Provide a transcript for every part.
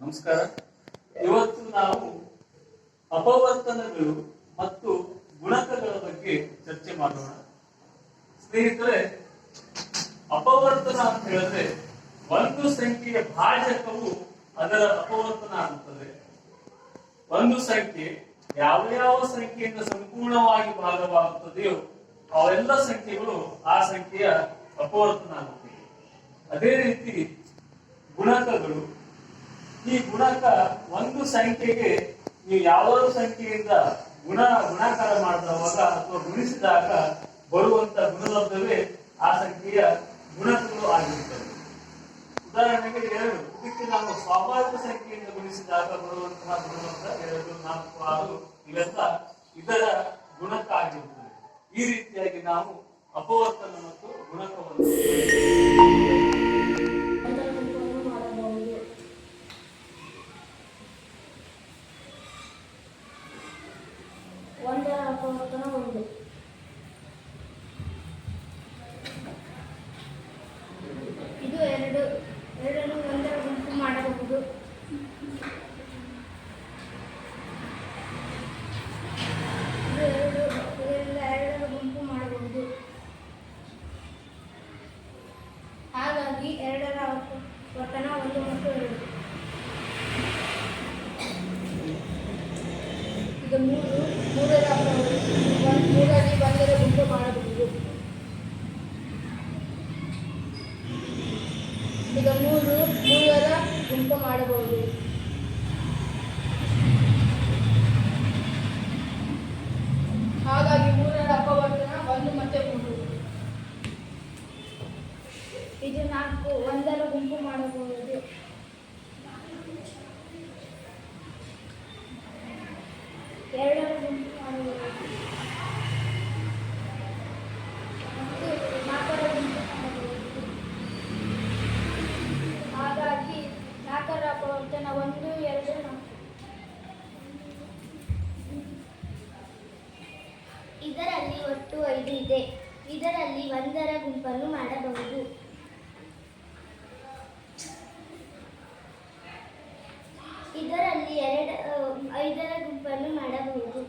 ನಮಸ್ಕಾರ. ಇವತ್ತು ನಾವು ಅಪವರ್ತನಗಳು ಮತ್ತು ಗುಣಕಗಳ ಬಗ್ಗೆ ಚರ್ಚೆ ಮಾಡೋಣ. ಸ್ನೇಹಿತರೆ, ಅಪವರ್ತನ ಅಂತ ಹೇಳಿದ್ರೆ ಒಂದು ಸಂಖ್ಯೆಯ ಭಾಜಕವು ಅದರ ಅಪವರ್ತನ ಆಗುತ್ತದೆ. ಒಂದು ಸಂಖ್ಯೆ ಯಾವ ಸಂಖ್ಯೆಯಿಂದ ಸಂಪೂರ್ಣವಾಗಿ ಭಾಗವಾಗುತ್ತದೆಯೋ ಅವೆಲ್ಲ ಸಂಖ್ಯೆಗಳು ಆ ಸಂಖ್ಯೆಯ ಅಪವರ್ತನ ಆಗುತ್ತವೆ. ಅದೇ ರೀತಿ ಗುಣಕಗಳು, ಈ ಗುಣಕ ಒಂದು ಸಂಖ್ಯೆಗೆ ನೀವು ಯಾವ ಸಂಖ್ಯೆಯಿಂದ ಗುಣಾಕಾರ ಮಾಡಿದವಾಗ ಅಥವಾ ಗುಣಿಸಿದಾಗ ಬರುವಂತ ಗುಣಲಬ್ಧವೇ ಆ ಸಂಖ್ಯೆಯ ಗುಣಕಗಳು ಆಗಿರುತ್ತವೆ. ಉದಾಹರಣೆಗೆ 2, ಇದಕ್ಕೆ ನಾವು ಸ್ವಾಭಾವಿಕ ಸಂಖ್ಯೆಯಿಂದ ಗುಣಿಸಿದಾಗ ಬರುವಂತಹ ಗುಣಲಬ್ಧ 2, 4, 6 ಇವೆಲ್ಲ ಇದರ ಗುಣಕ ಆಗಿರುತ್ತದೆ. ಈ ರೀತಿಯಾಗಿ ನಾವು ಅಪವರ್ತನ ಮತ್ತು ಗುಣಕವನ್ನು ಒಂದರ ಅಪವರ್ತನ 1. ಇದು 2. 2 ಒಂದರ ಗುಂಪು ಮಾಡಬಹುದು. ಇದು 2ರ ಗುಂಪು ಮಾಡಬಹುದು. ಹಾಗಾಗಿ 2ರ ಅಪವರ್ತನ 1 ಮತ್ತು 2. ಇದು 3. 3ರ ಮೂರರಲ್ಲಿ ಒಂದರ ಗುಂಪು ಮಾಡಬಹುದು. ಈಗ 3ರ ಗುಂಪು ಮಾಡಬಹುದು. ಹಾಗಾಗಿ 3ರ ಅಪವರ್ತನ 1 ಮತ್ತು 3. ಇದು 4. 1ರ ಗುಂಪು ಮಾಡಬಹುದು. ಎರಡರ ಗುಂಪು ಮಾಡಬಹುದು ಮತ್ತು 4ರ ಗುಂಪು ಮಾಡಬಹುದು. ಹಾಗಾಗಿ 4ರ ಅಪವರ್ತನ 1, 2, 4. ಇದರಲ್ಲಿ ಒಟ್ಟು 5 ಇದೆ. ಇದರಲ್ಲಿ 1ರ ಗುಂಪನ್ನು ಮಾಡಬಹುದು. ಇದರಲ್ಲಿ 5ರ ಗುಂಪನ್ನು ಮಾಡಬಹುದು.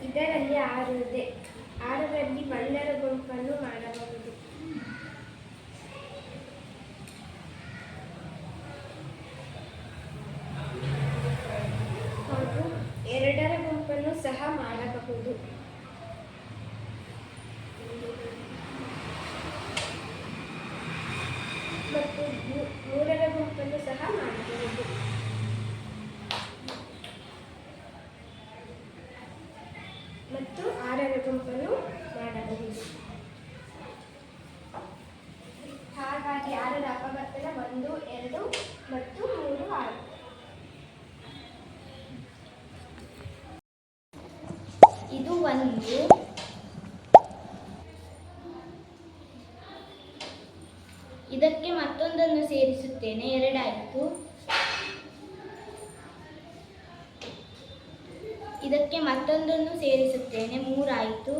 ಇದರಲ್ಲಿ 6 ಇದೆ. 6ರಲ್ಲಿ 1ರ ಗುಂಪನ್ನು ಮಾಡಬಹುದು. ಹಾಗೂ 2ರ ಗುಂಪನ್ನು ಸಹ ಮಾಡಬಹುದು. ಮತ್ತು 3ರ ಗುಂಪನ್ನು ಸಹ ಮಾಡಬಹುದು. ಮತ್ತು 6ರ ಗುಂಪನ್ನು ಮಾಡಬಹುದು. ಹಾಗಾಗಿ 6ರ ಅಪವರ್ತನ 1, 2 ಮತ್ತು 3, 6. ಇದು 1. ಇದಕ್ಕೆ ಮತ್ತೊಂದನ್ನು ಸೇರಿಸುತ್ತೇನೆ, 2 ಆಯಿತು. ಇದಕ್ಕೆ ಮತ್ತೊಂದನ್ನು ಸೇರಿಸುತ್ತೇನೆ, 3 ಆಯಿತು.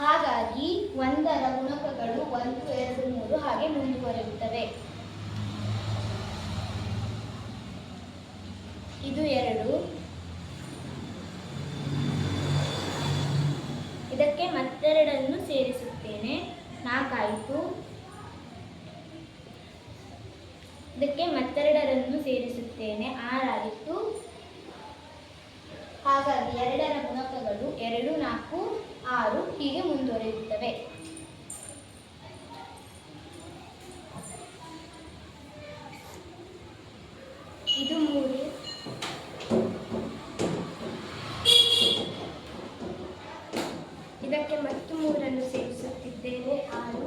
ಹಾಗಾಗಿ 1ರ ಗುಣಕಗಳು 1, 2, 3 ಹಾಗೆ ಮುಂದುವರಿಯುತ್ತವೆ. ಇದು 2. ಇದಕ್ಕೆ ಮತ್ತೆರಡನ್ನು ಸೇರಿಸುತ್ತೇನೆ, 4 ಆಯಿತು. ಇದಕ್ಕೆ ಮತ್ತೆರಡರನ್ನು ಸೇರಿಸುತ್ತೇನೆ, 6 ಆಯಿತು. ಹಾಗಾಗಿ 2ರ ಗುಣಕಗಳು 2, 4, 6 ಹೀಗೆ ಮುಂದುವರಿಯುತ್ತವೆ. ಇದು 3. ಇದಕ್ಕೆ ಮತ್ತು 3 ಸೇರಿಸುತ್ತಿದ್ದೇನೆ, 6.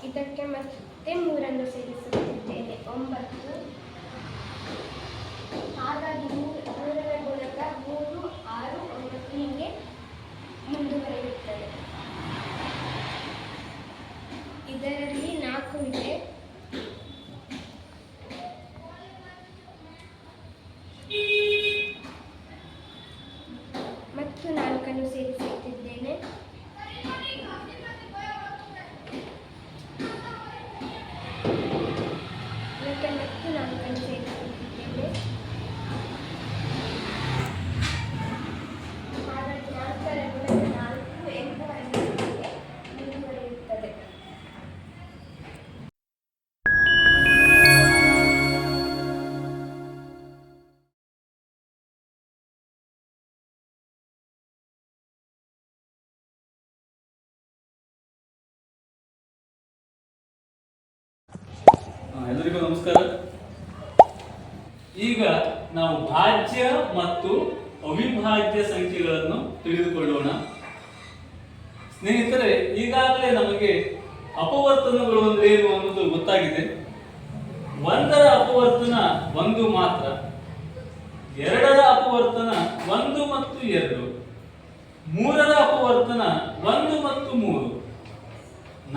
ಇದಕ್ಕೆ ಮತ್ತೆ 3 ಸೇರಿಸುತ್ತಿದ್ದೇನೆ, 9. ಹಾಗಾಗಿ 3ರ ಗುಣಕ 3, 6, 9 ಹೀಗೆ ಮುಂದುವರಿಯುತ್ತದೆ. ಇದರಲ್ಲಿ 4 ಇದೆ. ಮತ್ತೆ ಮತ್ತು 4 ಸೇರಿಸುತ್ತಿದ್ದೇವೆ. ಹಾಗಾಗಿ 4ರ ಗುಣಕ 4 8 ಹಂತಕ್ಕೆ ಮುಂದುವರಿಯುತ್ತದೆ. ಎಲ್ಲರಿಗೂ ನಮಸ್ಕಾರ. ಈಗ ನಾವು ಭಾಜ್ಯ ಮತ್ತು ಅವಿಭಾಜ್ಯ ಸಂಖ್ಯೆಗಳನ್ನು ತಿಳಿದುಕೊಳ್ಳೋಣ. ಸ್ನೇಹಿತರೆ, ಈಗಾಗಲೇ ನಮಗೆ ಅಪವರ್ತನಗಳು ಅಂದ್ರೆ ಏನು ಅನ್ನೋದು ಗೊತ್ತಾಗಿದೆ. 1ರ ಅಪವರ್ತನ 1 ಮಾತ್ರ, 2ರ ಅಪವರ್ತನ 1 ಮತ್ತು 2, 3ರ ಅಪವರ್ತನ 1 ಮತ್ತು 3,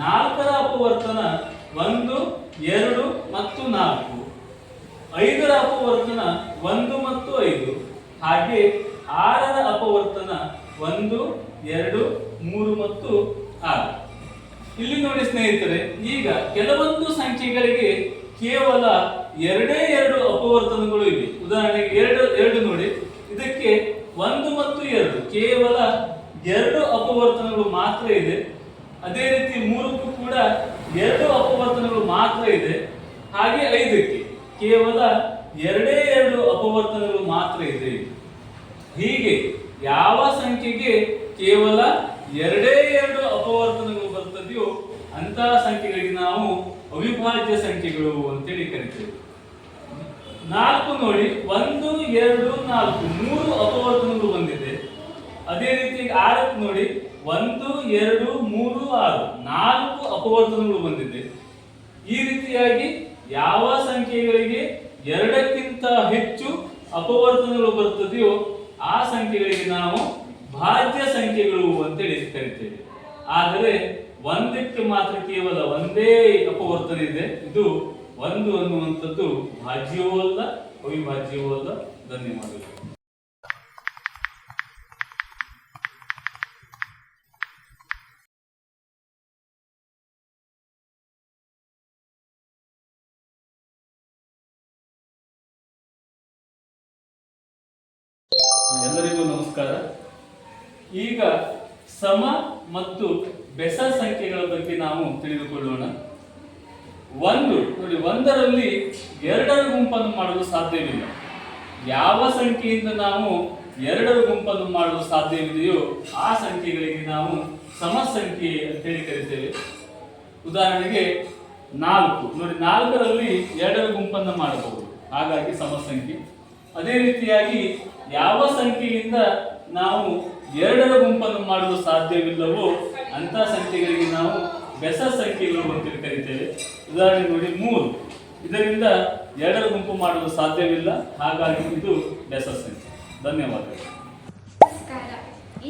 4ರ ಅಪವರ್ತನ 1, 2 ಮತ್ತು 4, 5ರ ಅಪವರ್ತನ 1 ಮತ್ತು 5, ಹಾಗೆ 6ರ ಅಪವರ್ತನ 1, 2, 3 ಮತ್ತು 6. ಇಲ್ಲಿ ನೋಡಿ ಸ್ನೇಹಿತರೆ, ಈಗ ಕೆಲವೊಂದು ಸಂಖ್ಯೆಗಳಿಗೆ ಕೇವಲ 2 ಅಪವರ್ತನಗಳು ಇವೆ. ಉದಾಹರಣೆಗೆ 2 ನೋಡಿ, ಇದಕ್ಕೆ 1 ಮತ್ತು 2 ಕೇವಲ 2 ಅಪವರ್ತನಗಳು ಮಾತ್ರ ಇದೆ. ಅದೇ ರೀತಿ 3ಕ್ಕೂ ಕೂಡ 2 ಅಪವರ್ತನಗಳು ಮಾತ್ರ ಇದೆ. ಹಾಗೆ 5ಕ್ಕೆ ಕೇವಲ 2 ಅಪವರ್ತನಗಳು ಮಾತ್ರ ಇದೆ. ಹೀಗೆ ಯಾವ ಸಂಖ್ಯೆಗೆ ಕೇವಲ 2 ಅಪವರ್ತನಗಳು ಬರ್ತದೆಯೋ ಅಂತಹ ಸಂಖ್ಯೆಗಳಿಗೆ ನಾವು ಅವಿಭಾಜ್ಯ ಸಂಖ್ಯೆಗಳು ಅಂತೇಳಿ ಕರಿತೇವೆ. 4 ನೋಡಿ, 1 2 4 3 ಅಪವರ್ತನಗಳು ಬಂದಿದೆ. ಅದೇ ರೀತಿ 6ಕ್ಕೆ ನೋಡಿ, 1 2 3 6 4 ಅಪವರ್ತನಗಳು ಬಂದಿದೆ. ಈ ರೀತಿಯಾಗಿ ಯಾವ ಸಂಖ್ಯೆಗಳಿಗೆ 2ಕ್ಕಿಂತ ಹೆಚ್ಚು ಅಪವರ್ತನಗಳು ಬರ್ತದೆಯೋ ಆ ಸಂಖ್ಯೆಗಳಿಗೆ ನಾವು ಭಾಜ್ಯ ಸಂಖ್ಯೆಗಳು ಅಂತೇಳಿ ಕರಿತೇವೆ. ಆದರೆ 1ಕ್ಕೆ ಮಾತ್ರ ಕೇವಲ ಒಂದೇ ಅಪವರ್ತನ ಇದೆ. ಇದು 1 ಅನ್ನುವಂಥದ್ದು ಭಾಜ್ಯವೂ ಅಲ್ಲ, ಅವಿಭಾಜ್ಯವೂ ಅಲ್ಲ. ಧನ್ಯವಾದಗಳು. ಎಲ್ಲರಿಗೂ ನಮಸ್ಕಾರ. ಈಗ ಸಮ ಮತ್ತು ಬೆಸ ಸಂಖ್ಯೆಗಳ ಬಗ್ಗೆ ನಾವು ತಿಳಿದುಕೊಳ್ಳೋಣ. 1 ನೋಡಿ, 1ರಲ್ಲಿ 2ರ ಗುಂಪನ್ನು ಮಾಡಲು ಸಾಧ್ಯವಿಲ್ಲ. ಯಾವ ಸಂಖ್ಯೆಯಿಂದ ನಾವು 2ರ ಗುಂಪನ್ನು ಮಾಡಲು ಸಾಧ್ಯವಿದೆಯೋ ಆ ಸಂಖ್ಯೆಗಳಿಗೆ ನಾವು ಸಮ ಸಂಖ್ಯೆ ಅಂತೇಳಿ ಕರಿತೇವೆ. ಉದಾಹರಣೆಗೆ 4 ನೋಡಿ, 4ರಲ್ಲಿ 2ರ ಗುಂಪನ್ನು ಮಾಡಬಹುದು, ಹಾಗಾಗಿ ಸಮ ಸಂಖ್ಯೆ. ಅದೇ ರೀತಿಯಾಗಿ ಯಾವ ಸಂಖ್ಯೆಯಿಂದ ನಾವು 2ರ ಗುಂಪನ್ನು ಮಾಡಲು ಸಾಧ್ಯವಿಲ್ಲವೋ ಅಂತ ಸಂಖ್ಯೆಗಳಿಗೆ ನಾವು ಬೆಸ ಸಂಖ್ಯೆಗಳು ಅಂತೇಳಿ ಕರಿತೇವೆ. ಉದಾಹರಣೆ ನೋಡಿ, 3 ಇದರಿಂದ 2ರ ಗುಂಪು ಮಾಡಲು ಸಾಧ್ಯವಿಲ್ಲ, ಹಾಗಾಗಿ ಇದು ಬೆಸ ಸಂಖ್ಯೆ. ಧನ್ಯವಾದಗಳು. ನಮಸ್ಕಾರ.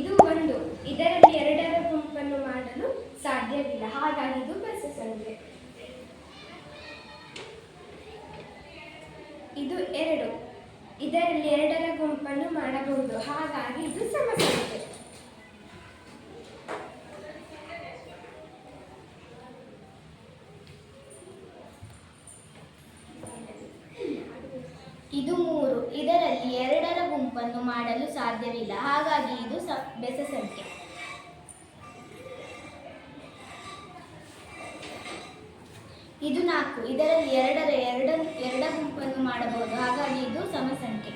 ಇದು 1 ಇದರಲ್ಲಿ 2ರ ಗುಂಪನ್ನು ಮಾಡಲು ಸಾಧ್ಯವಿಲ್ಲ, ಹಾಗಾಗಿ ಇದು ಬೆಸ ಸಂಖ್ಯೆ. ಇದು 2 ಇದರಲ್ಲಿ 2ರ ಗುಂಪನ್ನು ಮಾಡಬಹುದು, ಹಾಗಾಗಿ ಇದು ಸಮ ಸಂಖ್ಯೆ. ಇದು 3 ಇದರಲ್ಲಿ 2ರ ಗುಂಪನ್ನು ಮಾಡಲು ಸಾಧ್ಯವಿಲ್ಲ, ಹಾಗಾಗಿ ಇದು ಬೆಸ ಸಂಖ್ಯೆ. ಇದು 4 ಇದರಲ್ಲಿ 2ರ ಗುಂಪನ್ನು ಮಾಡಬಹುದು, ಹಾಗಾಗಿ ಇದು ಸಮ ಸಂಖ್ಯೆ.